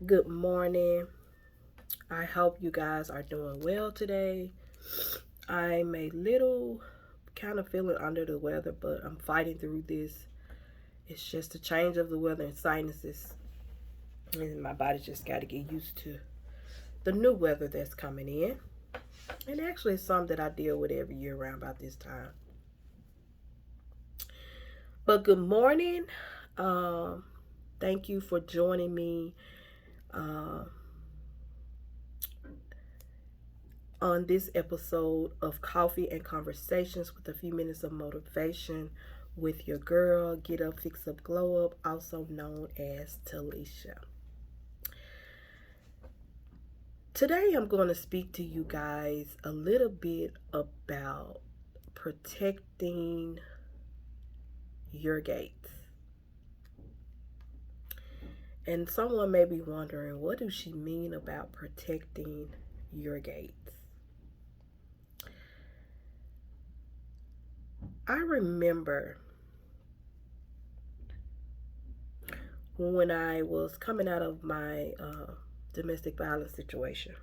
Good morning. I hope you guys are doing well today. I'm a little kind of feeling under the weather, but I'm fighting through this. It's just a change of the weather and sinuses, and my body just got to get used to the new weather that's coming in. And actually, it's something that I deal with every year around about this time. But good morning. Um, Thank you for joining me uh, on this episode of Coffee and Conversations with a few minutes of motivation with your girl, Get Up, Fix Up, Glow Up, also known as Talisha. Today I'm going to speak to you guys a little bit about protecting your gates. And someone may be wondering, what does she mean about protecting your gates? I remember when I was coming out of my domestic violence situation.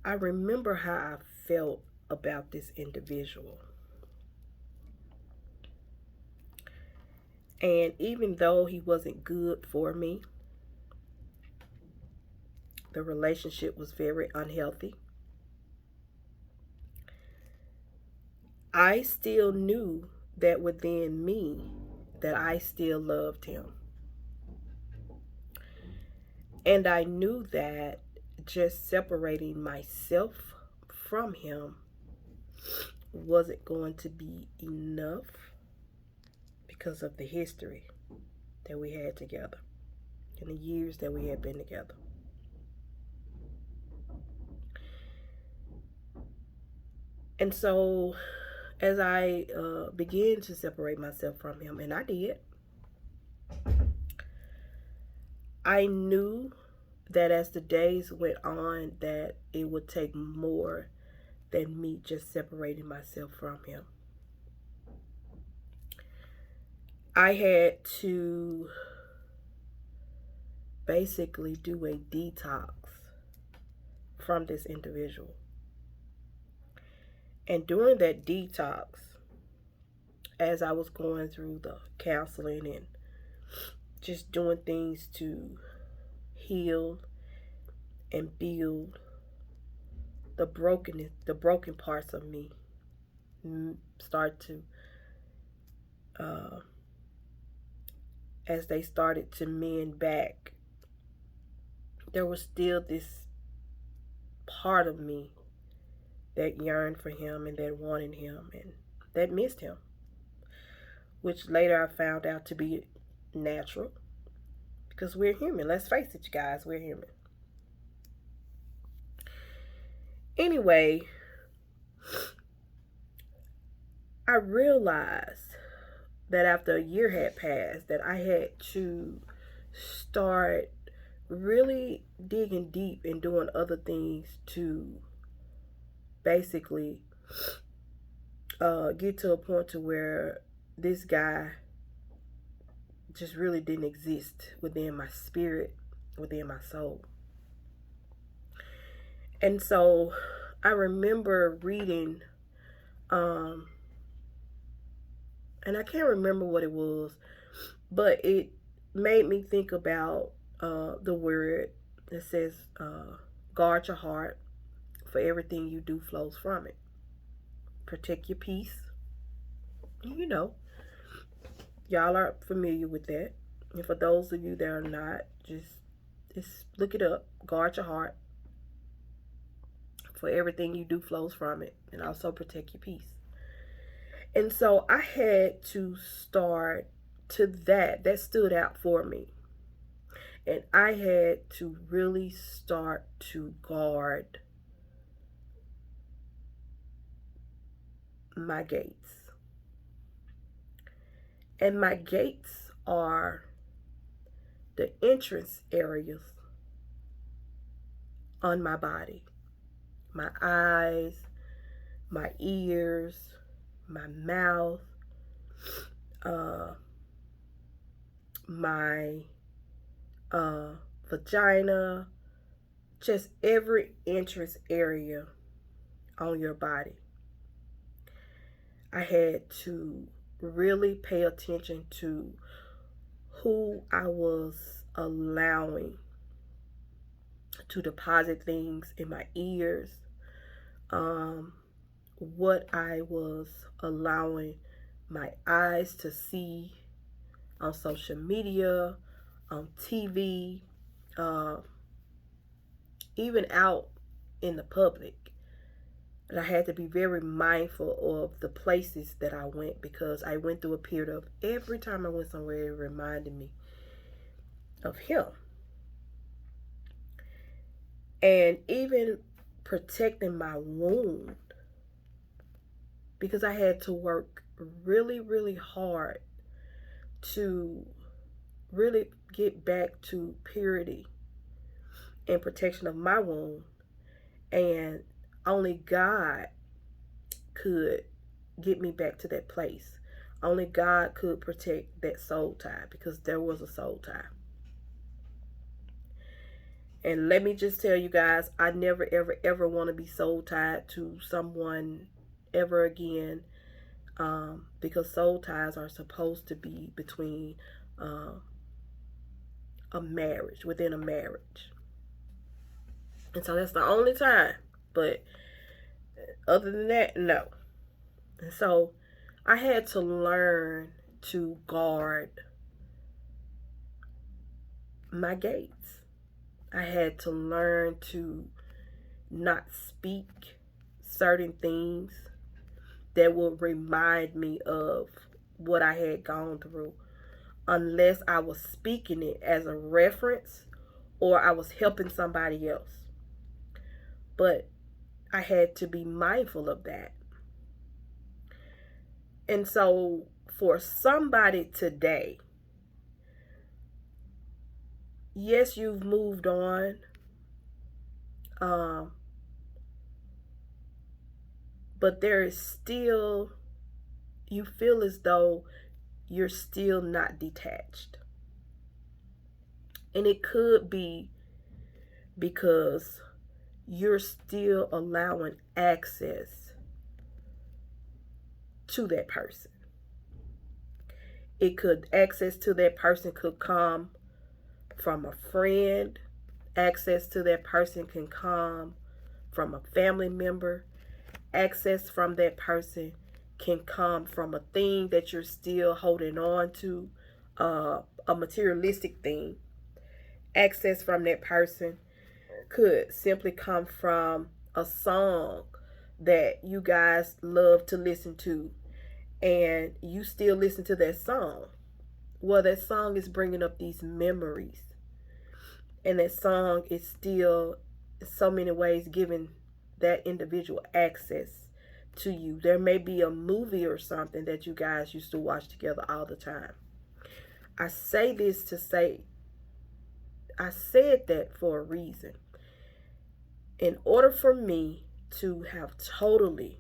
I remember how I felt about this individual. And even though he wasn't good for me, the relationship was very unhealthy. I still knew that within me that I still loved him. And I knew that just separating myself from him wasn't going to be enough because of the history that we had together and the years that we had been together. And so, as I began to separate myself from him, and I did, I knew that as the days went on, that it would take more than me just separating myself from him. I had to basically do a detox from this individual. And during that detox, as I was going through the counseling and just doing things to heal and build the broken parts of me start to, uh, as they started to mend back, there was still this part of me that yearned for him and that wanted him and that missed him, which later I found out to be natural because we're human. Let's face it, you guys, we're human. Anyway, I realized that after a year had passed that I had to start really digging deep and doing other things to basically get to a point to where this guy just really didn't exist within my spirit, within my soul. And so I remember reading, um, and I can't remember what it was, but it made me think about the word that says, guard your heart, for everything you do flows from it. Protect your peace. You know, y'all are familiar with that. And for those of you that are not, just look it up. Guard your heart, for everything you do flows from it, and also protect your peace. And so I had to start to that stood out for me. And I had to really start to guard my gates. And my gates are the entrance areas on my body: my eyes, my ears, my mouth, uh, my vagina, just every entrance area on your body. I had to really pay attention to who I was allowing to deposit things in my ears, what I was allowing my eyes to see on social media, on TV, uh, even out in the public. And I had to be very mindful of the places that I went, because I went through a period of every time I went somewhere, it reminded me of him. And even protecting my wound, because I had to work really, really hard to really get back to purity and protection of my wound. And only God could get me back to that place. Only God could protect that soul tie, because there was a soul tie. And let me just tell you guys, I never, ever, ever want to be soul tied to someone ever again, because soul ties are supposed to be between a marriage, within a marriage. And so that's the only time. But other than that, no. And so I had to learn to guard my gates. I had to learn to not speak certain things that would remind me of what I had gone through, unless I was speaking it as a reference or I was helping somebody else. But I had to be mindful of that. And so for somebody today, yes, you've moved on. But there is still, you feel as though you're still not detached. And it could be because you're still allowing access to that person. Access to that person could come from a friend. Access to that person can come from a family member. Access from that person can come from a thing that you're still holding on to, a materialistic thing. Access from that person could simply come from a song that you guys love to listen to, and you still listen to that song. Well, that song is bringing up these memories, and that song is still, in so many ways, giving that individual access to you. There may be a movie or something that you guys used to watch together all the time. I say this to say, I said that for a reason. In order for me to have totally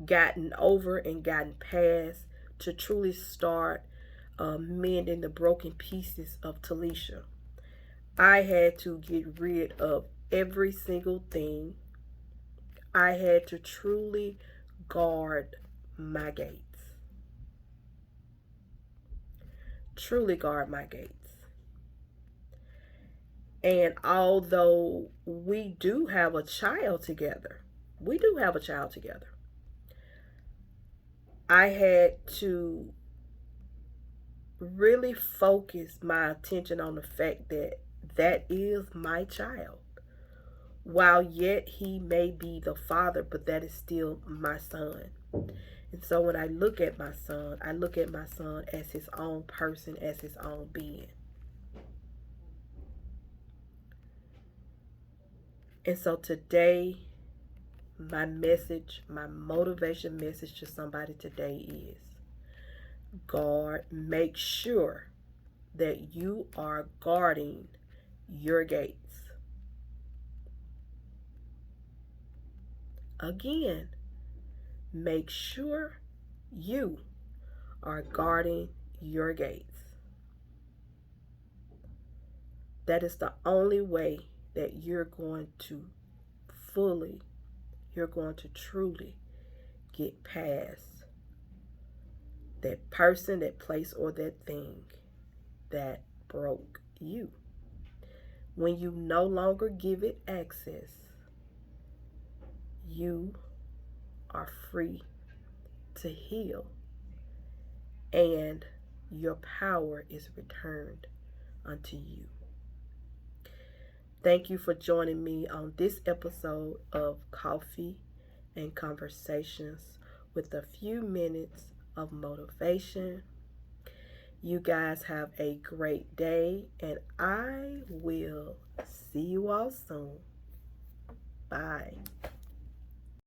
gotten over and gotten past, to truly start mending the broken pieces of Talisha, I had to get rid of every single thing. I had to truly guard my gates. Truly guard my gates. And although we do have a child together, I had to really focus my attention on the fact that that is my child. While yet he may be the father, but that is still my son. And so when I look at my son, I look at my son as his own person, as his own being. And so today, my message, my motivation message to somebody today is make sure that you are guarding your gates. Again, make sure you are guarding your gates. That is the only way that you're going to truly get past that person, that place, or that thing that broke you. When you no longer give it access, you are free to heal, and your power is returned unto you. Thank you for joining me on this episode of Coffee and Conversations with a few minutes of motivation. You guys have a great day, and I will see you all soon. Bye.